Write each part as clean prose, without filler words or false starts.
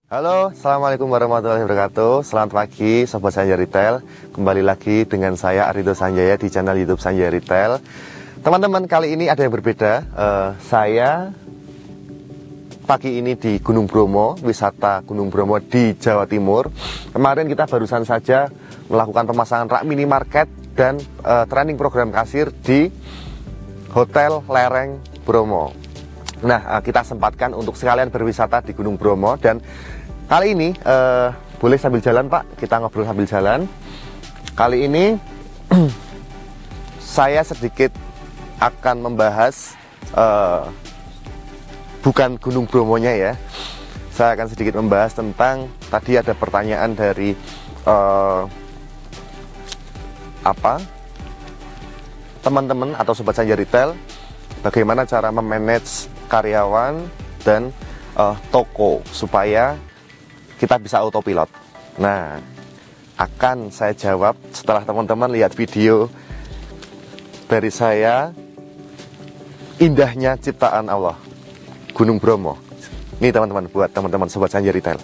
Halo, Assalamualaikum warahmatullahi wabarakatuh. Selamat pagi, Sobat Sanjaya Retail. Kembali lagi dengan saya Arido Sanjaya di channel YouTube Sanjaya Retail. Teman-teman, kali ini ada yang berbeda. Saya pagi ini di Gunung Bromo, wisata Gunung Bromo di Jawa Timur. Kemarin kita barusan saja melakukan pemasangan rak minimarket dan training program kasir di Hotel Lereng Bromo. Nah, kita sempatkan untuk sekalian berwisata di Gunung Bromo. Dan kali ini boleh sambil jalan, Pak, kita ngobrol sambil jalan. Kali ini saya sedikit akan membahas bukan Gunung Bromonya ya. Saya akan sedikit membahas tentang, tadi ada pertanyaan dari teman-teman atau Sobat Sanjaya Retail, bagaimana cara memanage karyawan dan toko supaya kita bisa autopilot. Nah, akan saya jawab setelah teman-teman lihat video dari saya, indahnya ciptaan Allah, Gunung Bromo. Ini teman-teman, buat teman-teman Sobat Sanjaya Retail.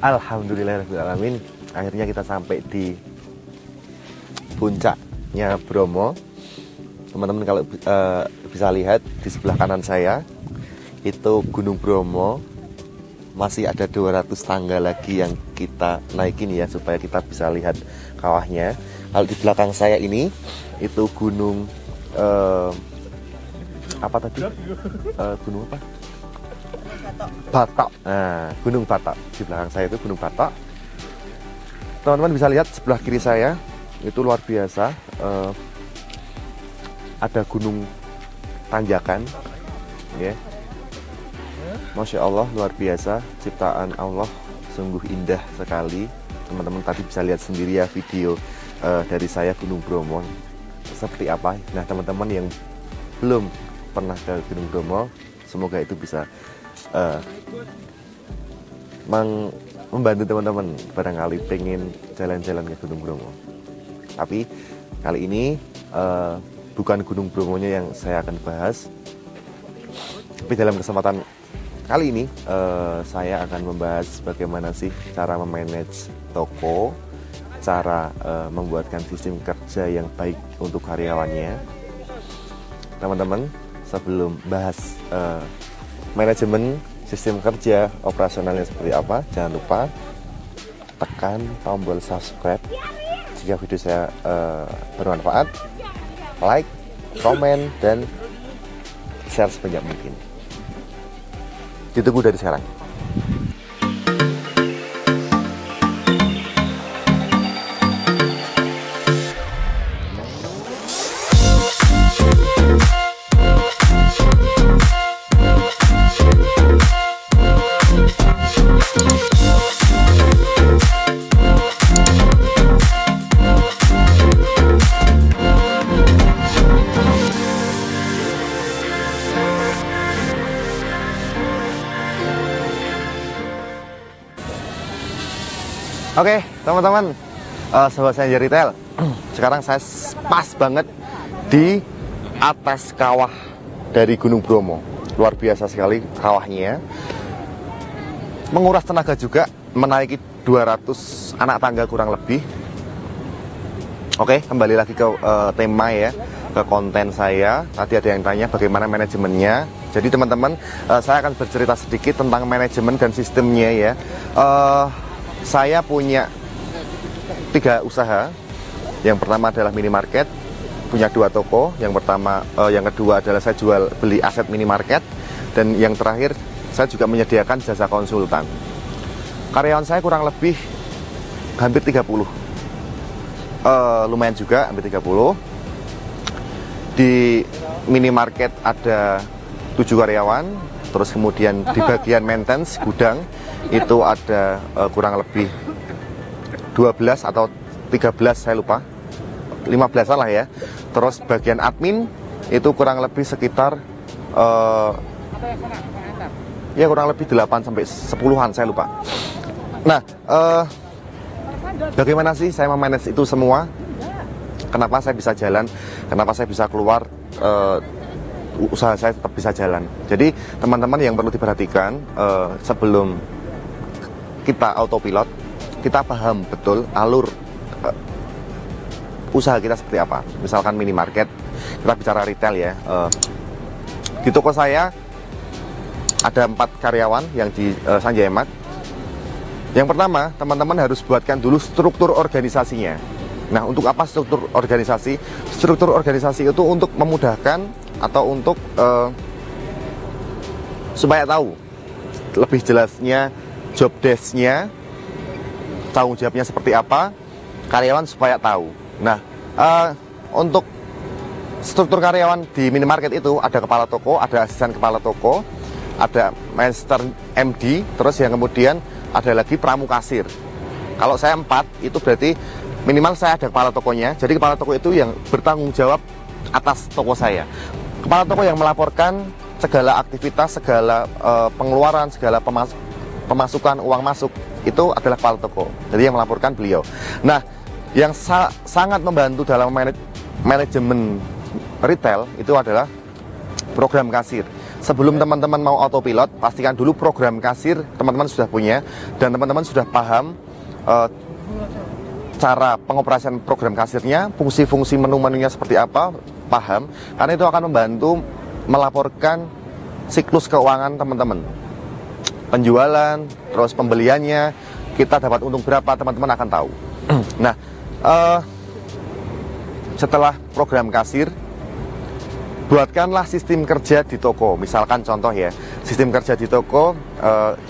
Alhamdulillahirrahmanirrahim. Akhirnya kita sampai di puncaknya Bromo. Teman-teman kalau bisa lihat di sebelah kanan saya itu Gunung Bromo. Masih ada 200 tangga lagi yang kita naikin ya, supaya kita bisa lihat kawahnya. Kalau di belakang saya ini itu gunung apa tadi? Gunung apa? Batok. Nah, Gunung Batok. Di belakang saya itu Gunung Batok. Teman-teman bisa lihat sebelah kiri saya itu luar biasa. Ada gunung tanjakan, ya. Masya Allah, luar biasa ciptaan Allah, sungguh indah sekali. Teman-teman tadi bisa lihat sendiri ya video dari saya Gunung Bromo seperti apa. Nah, teman-teman yang belum pernah ke Gunung Bromo, semoga itu bisa membantu teman-teman barangkali pengen jalan-jalan ke Gunung Bromo. Tapi kali ini bukan Gunung Bromonya yang saya akan bahas. Tapi dalam kesempatan kali ini saya akan membahas bagaimana sih cara memanage toko, cara membuatkan sistem kerja yang baik untuk karyawannya. Teman-teman, sebelum bahas manajemen sistem kerja operasionalnya seperti apa, jangan lupa tekan tombol subscribe jika video saya bermanfaat, like, komen, dan share sebanyak mungkin. Ditunggu dari sekarang. Oke, teman-teman, Sobat Sanjaya Retail, sekarang saya pas banget di atas kawah dari Gunung Bromo. Luar biasa sekali kawahnya. Menguras tenaga juga, menaiki 200 anak tangga kurang lebih. Oke, kembali lagi ke tema ya, ke konten saya. Tadi ada yang tanya bagaimana manajemennya. Jadi teman-teman, saya akan bercerita sedikit tentang manajemen dan sistemnya ya. Saya punya 3 usaha. Yang pertama adalah minimarket, punya 2 toko. Yang kedua adalah saya jual beli aset minimarket, dan yang terakhir saya juga menyediakan jasa konsultan. Karyawan saya kurang lebih hampir 30. Lumayan juga, hampir 30. Di minimarket ada 7 karyawan. Terus kemudian di bagian maintenance gudang itu ada kurang lebih 12 atau 13, saya lupa, 15 lah ya. Terus bagian admin itu kurang lebih sekitar ya kurang lebih 8 sampai 10-an, saya lupa. Nah, bagaimana sih saya memanage itu semua? Kenapa saya bisa jalan? Kenapa saya bisa keluar? Usaha saya tetap bisa jalan. Jadi teman-teman yang perlu diperhatikan, sebelum kita autopilot, kita paham betul alur usaha kita seperti apa. Misalkan minimarket, kita bicara retail ya. Di toko saya ada 4 karyawan yang di Sanjaya Mart. Yang pertama, teman-teman harus buatkan dulu struktur organisasinya. Nah, untuk apa struktur organisasi? Struktur organisasi itu untuk memudahkan atau untuk supaya tahu lebih jelasnya job desk-nya, tanggung jawabnya seperti apa, karyawan supaya tahu. Nah, untuk struktur karyawan di minimarket itu ada kepala toko, ada asisten kepala toko, ada master MD, terus yang kemudian ada lagi pramukasir. Kalau saya 4, itu berarti minimal saya ada kepala tokonya. Jadi kepala toko itu yang bertanggung jawab atas toko saya. Kepala toko yang melaporkan segala aktivitas, segala pengeluaran, segala pemasukan, uang masuk, itu adalah kepala toko. Jadi yang melaporkan beliau. Nah, yang sangat membantu dalam manajemen retail itu adalah program kasir. Sebelum teman-teman mau autopilot, pastikan dulu program kasir teman-teman sudah punya dan teman-teman sudah paham cara pengoperasian program kasirnya, fungsi-fungsi menu-menunya seperti apa, paham, karena itu akan membantu melaporkan siklus keuangan teman-teman, penjualan, terus pembeliannya, kita dapat untung berapa, teman-teman akan tahu. Nah, setelah program kasir, buatkanlah sistem kerja di toko. Misalkan contoh ya, sistem kerja di toko,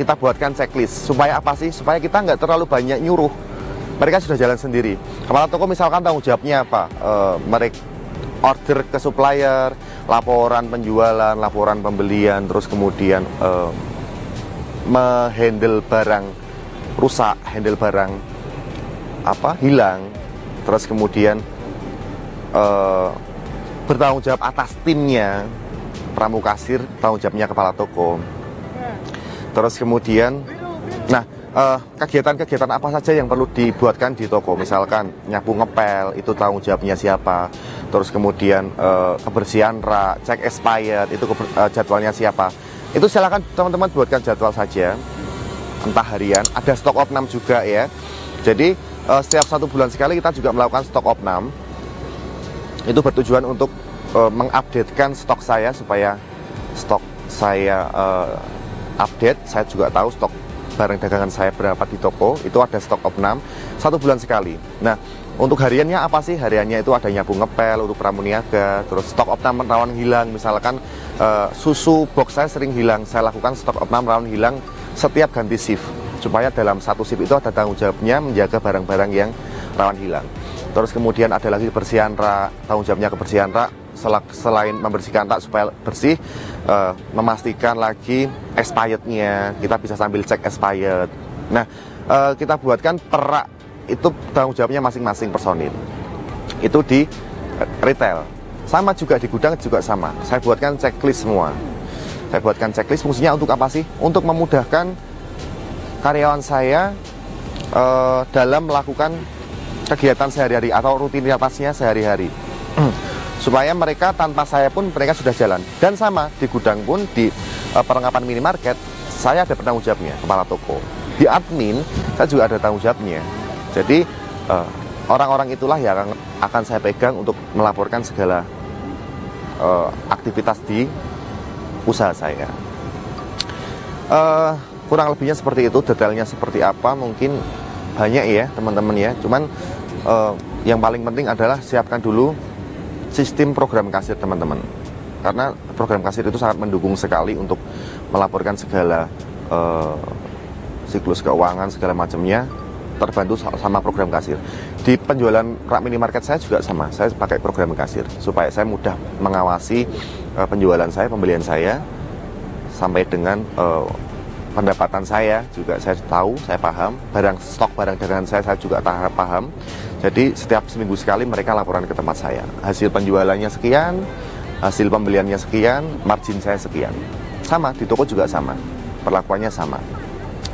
kita buatkan checklist. Supaya apa sih? Supaya kita nggak terlalu banyak nyuruh. Mereka sudah jalan sendiri. Kepala toko misalkan tanggung jawabnya apa? Mereka order ke supplier, laporan penjualan, laporan pembelian, terus kemudian menghandle barang rusak, handle barang hilang, terus kemudian bertanggung jawab atas timnya, pramukasir, tanggung jawabnya kepala toko. Terus kemudian, nah, kegiatan-kegiatan apa saja yang perlu dibuatkan di toko, misalkan nyapu ngepel, itu tanggung jawabnya siapa. Terus kemudian kebersihan rak, cek expired, itu jadwalnya siapa. Itu silakan teman-teman buatkan jadwal saja, entah harian. Ada stok opnam juga ya. Jadi setiap 1 bulan sekali kita juga melakukan stok opnam. Itu bertujuan untuk mengupdatekan stok saya supaya stok saya update. Saya juga tahu stok barang dagangan saya berapa di toko. Itu ada stok opnam 1 bulan sekali. Nah, untuk hariannya apa sih? Hariannya itu ada nyapu ngepel untuk pramuniaga, terus stok opnam rawan hilang. Misalkan susu box saya sering hilang, saya lakukan stok opnam rawan hilang setiap ganti shift, supaya dalam satu shift itu ada tanggung jawabnya menjaga barang-barang yang rawan hilang. Terus kemudian ada lagi kebersihan rak, tanggung jawabnya kebersihan rak. Selain membersihkan rak supaya bersih, memastikan lagi expirednya, kita bisa sambil cek expired. Nah, kita buatkan per rak itu tanggung jawabnya masing-masing personil. Itu di retail. Sama juga di gudang juga sama. Saya buatkan checklist semua. Saya buatkan checklist, fungsinya untuk apa sih? Untuk memudahkan karyawan saya dalam melakukan kegiatan sehari-hari atau rutinitasnya sehari-hari. Supaya mereka tanpa saya pun mereka sudah jalan. Dan sama di gudang pun, di perlengkapan minimarket, saya ada penanggung jawabnya, kepala toko. Di admin saya juga ada tanggung jawabnya. Jadi orang-orang itulah yang akan saya pegang untuk melaporkan segala aktivitas di usaha saya. Kurang lebihnya seperti itu. Detailnya seperti apa mungkin banyak ya teman-teman ya. Cuman yang paling penting adalah siapkan dulu sistem program kasir teman-teman, karena program kasir itu sangat mendukung sekali untuk melaporkan segala siklus keuangan segala macamnya terbantu sama program kasir. Di penjualan rak minimarket saya juga sama, saya pakai program kasir supaya saya mudah mengawasi penjualan saya, pembelian saya, sampai dengan pendapatan saya juga saya tahu, saya paham. Stok barang dagangan saya juga paham. Jadi setiap seminggu sekali mereka laporan ke tempat saya. Hasil penjualannya sekian, hasil pembeliannya sekian, margin saya sekian. Sama, di toko juga sama, perlakuannya sama.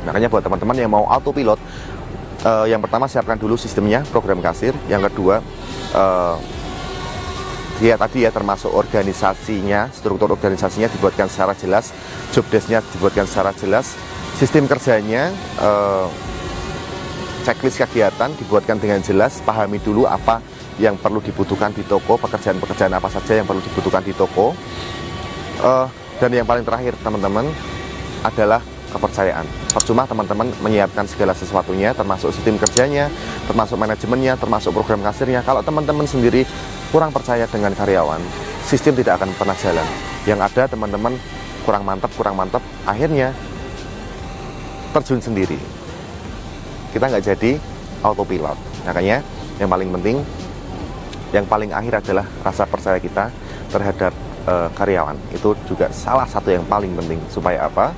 Makanya buat teman-teman yang mau autopilot, yang pertama siapkan dulu sistemnya, program kasir. Yang kedua, dia tadi ya termasuk organisasinya, struktur organisasinya dibuatkan secara jelas, job desk-nya dibuatkan secara jelas, sistem kerjanya, checklist kegiatan dibuatkan dengan jelas, pahami dulu apa yang perlu dibutuhkan di toko, pekerjaan-pekerjaan apa saja yang perlu dibutuhkan di toko. Dan yang paling terakhir teman-teman adalah kepercayaan. Percuma teman-teman menyiapkan segala sesuatunya, termasuk sistem kerjanya, termasuk manajemennya, termasuk program kasirnya. Kalau teman-teman sendiri kurang percaya dengan karyawan, sistem tidak akan pernah jalan. Yang ada teman-teman kurang mantap, akhirnya terjun sendiri. Kita nggak jadi autopilot. Makanya yang paling penting, yang paling akhir adalah rasa percaya kita terhadap karyawan. Itu juga salah satu yang paling penting. Supaya apa?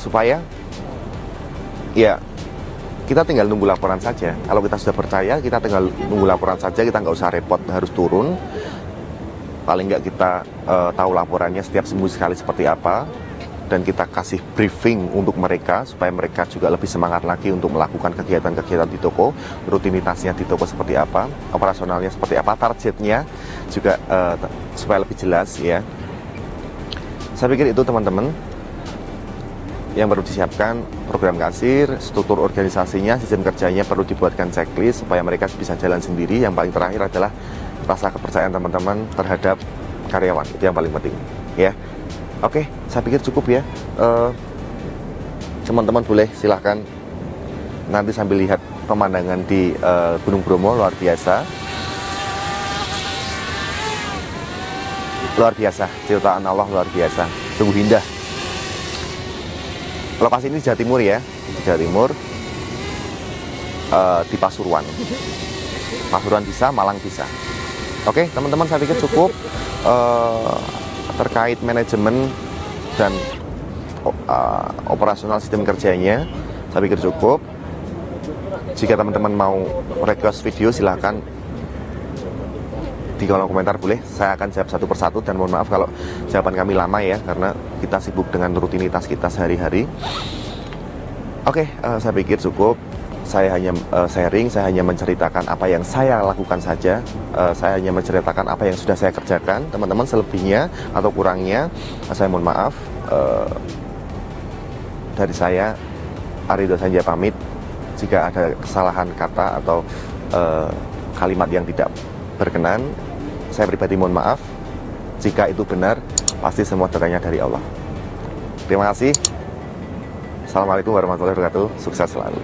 Supaya ya kita tinggal nunggu laporan saja. Kalau kita sudah percaya, kita tinggal nunggu laporan saja. Kita nggak usah repot harus turun. Paling nggak kita tahu laporannya setiap seminggu sekali seperti apa, dan kita kasih briefing untuk mereka supaya mereka juga lebih semangat lagi untuk melakukan kegiatan-kegiatan di toko, rutinitasnya di toko seperti apa, operasionalnya seperti apa, targetnya juga supaya lebih jelas ya. Saya pikir itu teman-teman yang perlu disiapkan, program kasir, struktur organisasinya, sistem kerjanya perlu dibuatkan checklist supaya mereka bisa jalan sendiri. Yang paling terakhir adalah rasa kepercayaan teman-teman terhadap karyawan, itu yang paling penting ya. Oke, saya pikir cukup ya. Teman-teman boleh silahkan nanti sambil lihat pemandangan di Gunung Bromo, luar biasa. Luar biasa, ciptaan Allah luar biasa, sungguh indah. Lokasi ini di Jawa Timur ya, di Jawa Timur, di Pasuruan. Pasuruan bisa, Malang bisa. Oke, teman-teman saya pikir cukup. Terkait manajemen dan operasional sistem kerjanya, saya pikir cukup. Jika teman-teman mau request video, silahkan di kolom komentar boleh. Saya akan jawab satu persatu, dan mohon maaf kalau jawaban kami lama ya, karena kita sibuk dengan rutinitas kita sehari-hari. Oke, saya pikir cukup. Saya hanya sharing, saya hanya menceritakan apa yang saya lakukan saja. Saya hanya menceritakan apa yang sudah saya kerjakan. Teman-teman selebihnya atau kurangnya, saya mohon maaf. Dari saya, Arido Sanjaya pamit. Jika ada kesalahan kata atau kalimat yang tidak berkenan, saya pribadi mohon maaf. Jika itu benar, pasti semua datangnya dari Allah. Terima kasih. Assalamualaikum warahmatullahi wabarakatuh. Sukses selalu.